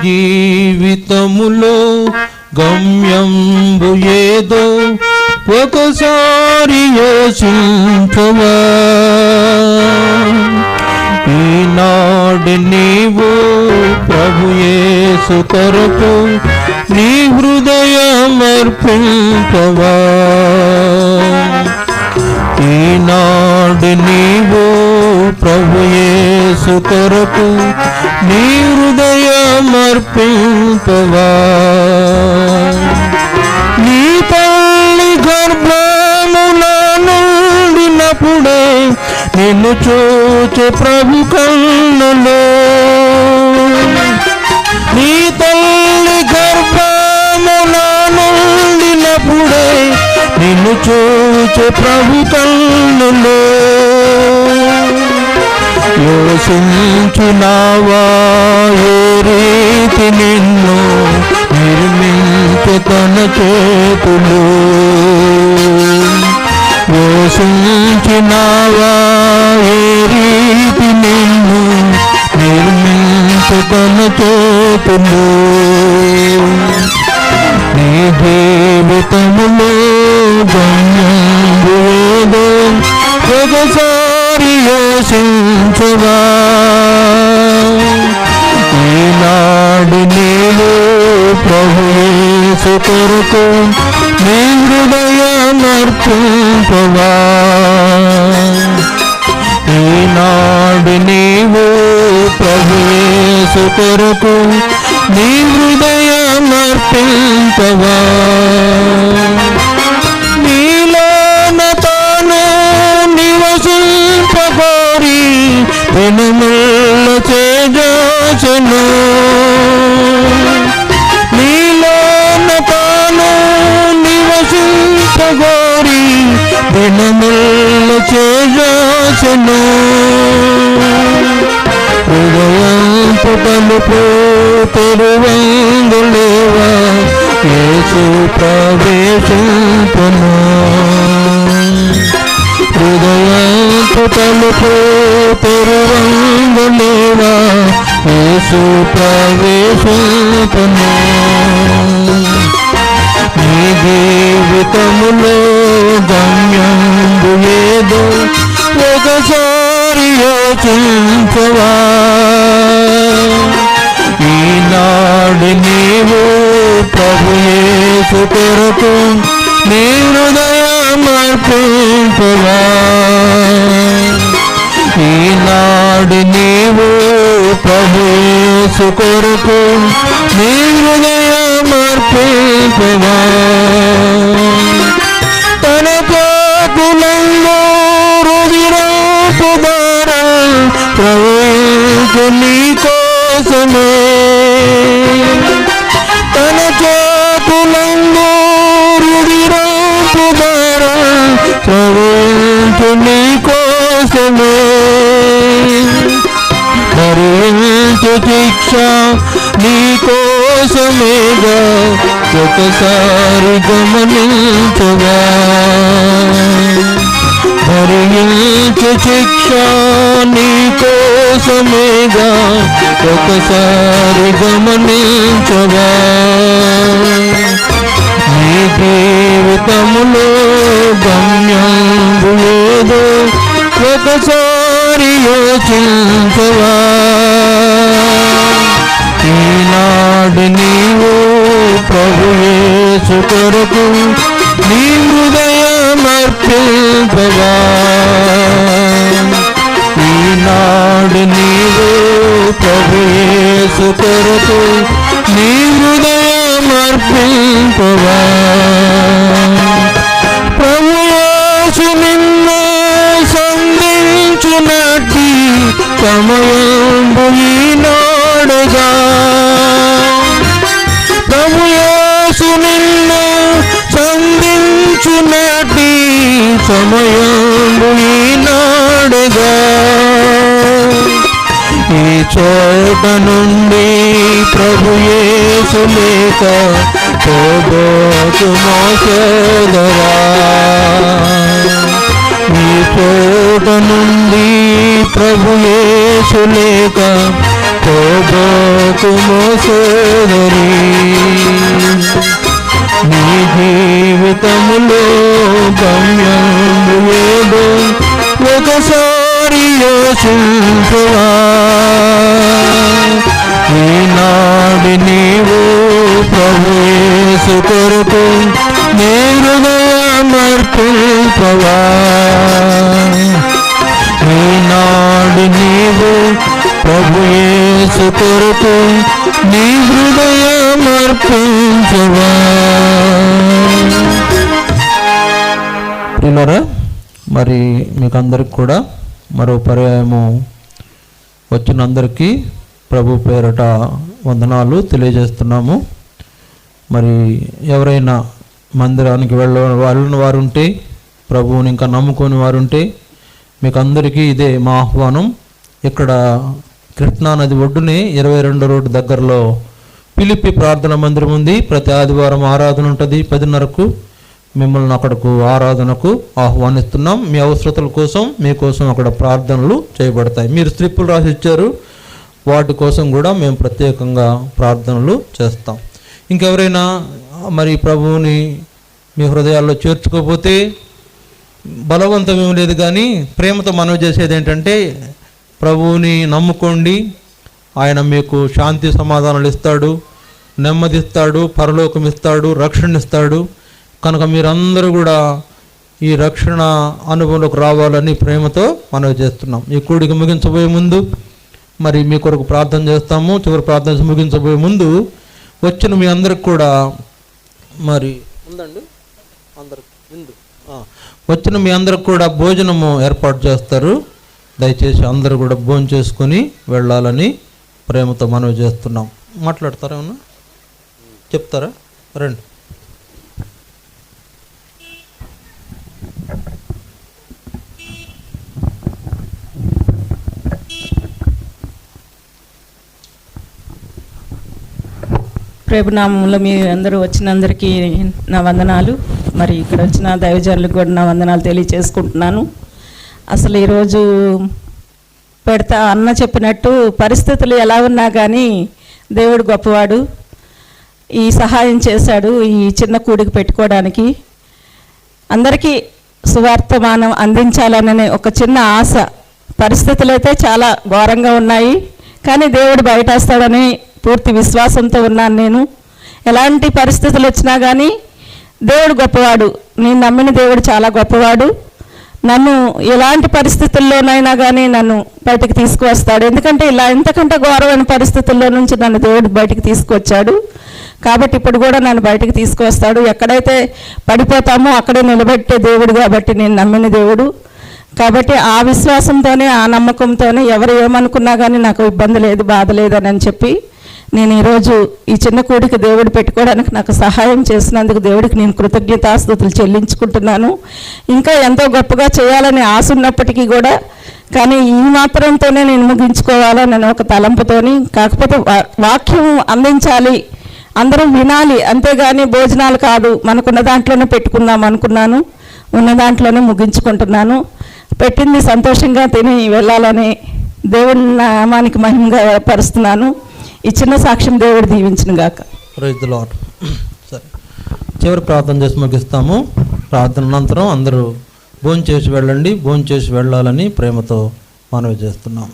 జీవితములో గమ్యంబు ఏదో ఒకసారి యోచించవా. ఈనాడు నీవు ప్రభు యేసు కొరకు నీ హృదయమర్పించవా. ఈనాడు నీవు ప్రభు యేసు కొరకు నీ హృదయమర్పించవా. నీ తల్లి గర్భమున నుండినప్పుడే నిన్ను చూచే ప్రభు కన్నులో. నీ తల్లి గర్భమున నుండినప్పుడే నిన్ను చూచే ప్రభు కన్నులో. యోచించునావా ఏ రీతి నిన్ను నిర్మించే తన చేతులు. యోచించునావా ఏ రీతి నిన్ను నిర్మించే తన చేతులు. నీ జీవితములో గమ్యంబు ఏదో ఒకసారి యోచించవా. ఈనాడు నీవు ప్రభు యేసు కొరకు నీ హృదయమర్పించవా. ఈనాడు నీవు ప్రభు యేసు కొరకు నీ హృదయమర్పించవా. నీలోన తాను నివసింపగోరి పెనుముల చేజాచెను. నీలోన తాను నివసింపగోరి పెనుముల చేజాచెను. హృదయంపు తలుపు తెరువంగులేవా యేసు ప్రవేశించును. హృదయంపు తలుపు తెరువంగులేవా యేసు ప్రవేశించును. నీ జీవితములో గమ్యంబు ఏదో ఒకసారి యోచించవా. ఈనాడు నీవు ప్రభు యేసు కొరకు నీ హృదయమర్పించవా. ఈనాడు నీవు ప్రభు యేసు కొరకు నీ హృదయమర్పించవా. తన పాపులంలో రుధిరపు ద్వారా ప్రవహించు నీ కోసమే. తన చేతులంలో రుధిరపు ద్వారా ప్రవహించు నీ కోసమే. భరించు శిక్ష నీ కోసమేగా ఒకసారి గమనించవా. భరించు శిక్ష నీ కోసమేగా ఒకసారి గమనించవా. నీ జీవితములో గమ్యంబు ఏదో ఒకసారి యోచించవా. ఈనాడు నీవు ప్రభు యేసు కొరకు నీ హృదయమర్పించవా. ఈనాడు నీవు ప్రభు యేసు కొరకు నీ హృదయమర్పించవా. ప్రభు యేసు నిన్ను సంధించునట్టి సమయంబు ఈనాడుగా. ప్రభు యేసు నిన్ను సంధించునట్టి సమయంబు ఈనాడుగా. ఈ చోట నుండి ప్రభు యేసు లేక పోబోతుమో సోదరా. ఈ చోట నుండి ప్రభు యేసు లేక పోబోతుమో వరకు మోసేదరి. నీ జీవితములో గమ్యము ఏదో ఒకసారి యోచించువా. ఈనాడు నీవు ప్రభు యేసు కొరకు నీ హృదయమర్పించవా. ఈనాడు నీవు ప్రభు యేసు కొరకు నీ హృదయమర్పించవా. ప్రియులారా, మరి మీకు అందరికి కూడా మరో పర్యాయము వచ్చిన అందరికీ ప్రభు పేరట వందనాలు తెలియజేస్తున్నాము. మరి ఎవరైనా మందిరానికి వెళ్ళిన వారు ఉంటే, ప్రభువుని ఇంకా నమ్ముకొని వారు ఉంటే, మీకు అందరికీ ఇదే మా ఆహ్వానం. ఇక్కడ కృష్ణానది ఒడ్డునే 22 రోడ్డు దగ్గరలో పిలిపి ప్రార్థన మందిరం ఉంది. ప్రతి ఆదివారం ఆరాధన ఉంటుంది 10:30కు. మిమ్మల్ని అక్కడకు ఆరాధనకు ఆహ్వానిస్తున్నాం. మీ అవసరతల కోసం మీకోసం అక్కడ ప్రార్థనలు చేయబడతాయి. మీరు స్లిప్పులు రాసి ఇచ్చారు, వాటి కోసం కూడా మేము ప్రత్యేకంగా ప్రార్థనలు చేస్తాం. ఇంకెవరైనా మరి ప్రభువుని మీ హృదయాల్లో చేర్చుకోకపోతే బలవంతం ఏం లేదు, కానీ ప్రేమతో మనవి చేసేది ఏంటంటే, ప్రభువుని నమ్ముకోండి. ఆయన మీకు శాంతి సమాధానాలు ఇస్తాడు, నెమ్మదిస్తాడు, పరలోకం ఇస్తాడు, రక్షణ ఇస్తాడు. కనుక మీరందరూ కూడా ఈ రక్షణ అనుభవంలోకి రావాలని ప్రేమతో మనవి చేస్తున్నాం. ఈ కూడికి ముగించబోయే ముందు మరి మీ కొరకు ప్రార్థన చేస్తాము. చివరి ప్రార్థన ముగించబోయే ముందు వచ్చిన మీ అందరికి కూడా మరి ఉందండి, వచ్చిన మీ అందరికి కూడా భోజనము ఏర్పాటు చేస్తారు. దయచేసి అందరూ కూడా భోజనం చేసుకొని వెళ్ళాలని ప్రేమతో మనవి చేస్తున్నాం. మాట్లాడతారా, ఏమన్నా చెప్తారా? రండి. ప్రభునామంలో మీ అందరూ వచ్చినందరికీ నా వందనాలు. మరి ఇక్కడ వచ్చిన దైవజనులకు కూడా నా వందనాలు తెలియచేసుకుంటున్నాను. అసలు ఈరోజు అన్న చెప్పినట్టు పరిస్థితులు ఎలా ఉన్నా కానీ దేవుడు గొప్పవాడు. ఈ సహాయం చేశాడు ఈ చిన్న కూడికి పెట్టుకోవడానికి. అందరికీ సువార్తమానం అందించాలనే ఒక చిన్న ఆశ. పరిస్థితులు అయితే చాలా ఘోరంగా ఉన్నాయి, కానీ దేవుడు బయటేస్తాడని పూర్తి విశ్వాసంతో ఉన్నాను నేను. ఎలాంటి పరిస్థితులు వచ్చినా కానీ దేవుడు గొప్పవాడు. నేను నమ్మిన దేవుడు చాలా గొప్పవాడు. నన్ను ఎలాంటి పరిస్థితుల్లోనైనా కానీ నన్ను బయటకు తీసుకువస్తాడు. ఎందుకంటే ఇలా ఎంతకంటే ఘోరమైన పరిస్థితుల్లో నుంచి నన్ను దేవుడు బయటకు తీసుకువచ్చాడు. కాబట్టి ఇప్పుడు కూడా నన్ను బయటకు తీసుకువస్తాడు. ఎక్కడైతే పడిపోతామో అక్కడే నిలబెట్టే దేవుడు కాబట్టి నేను నమ్మిన దేవుడు. కాబట్టి ఆ విశ్వాసంతోనే, ఆ నమ్మకంతోనే ఎవరు ఏమనుకున్నా కానీ నాకు ఇబ్బంది లేదు, బాధ లేదని చెప్పి నేను ఈరోజు ఈ చిన్న కూడికి దేవుడు పెట్టుకోవడానికి నాకు సహాయం చేసినందుకు దేవుడికి నేను కృతజ్ఞతాస్తుతులు చెల్లించుకుంటున్నాను. ఇంకా ఎంతో గొప్పగా చేయాలని ఆశ ఉన్నప్పటికీ కూడా, కానీ ఈ మాత్రంతోనే నేను ముగించుకోవాలని ఒక తలంపుతోని, కాకపోతే వాక్యం అందించాలి, అందరూ వినాలి, అంతేగాని భోజనాలు కాదు, మనకున్న దాంట్లోనే పెట్టుకుందాం అనుకున్నాను. ఉన్న దాంట్లోనే ముగించుకుంటున్నాను. పెట్టింది సంతోషంగా తిని వెళ్ళాలని దేవుని నామానికి మహిమగా పరుస్తున్నాను. ఈ చిన్న సాక్ష్యం దేవుడు దీవించిన గాక. Praise the Lord. సరే, చివరి ప్రార్థన చేసి ముగిస్తాము. ప్రార్థన అనంతరం అందరూ భోంచేసి వెళ్ళండి. భోంచేసి వెళ్ళాలని ప్రేమతో మనవి చేస్తున్నాం.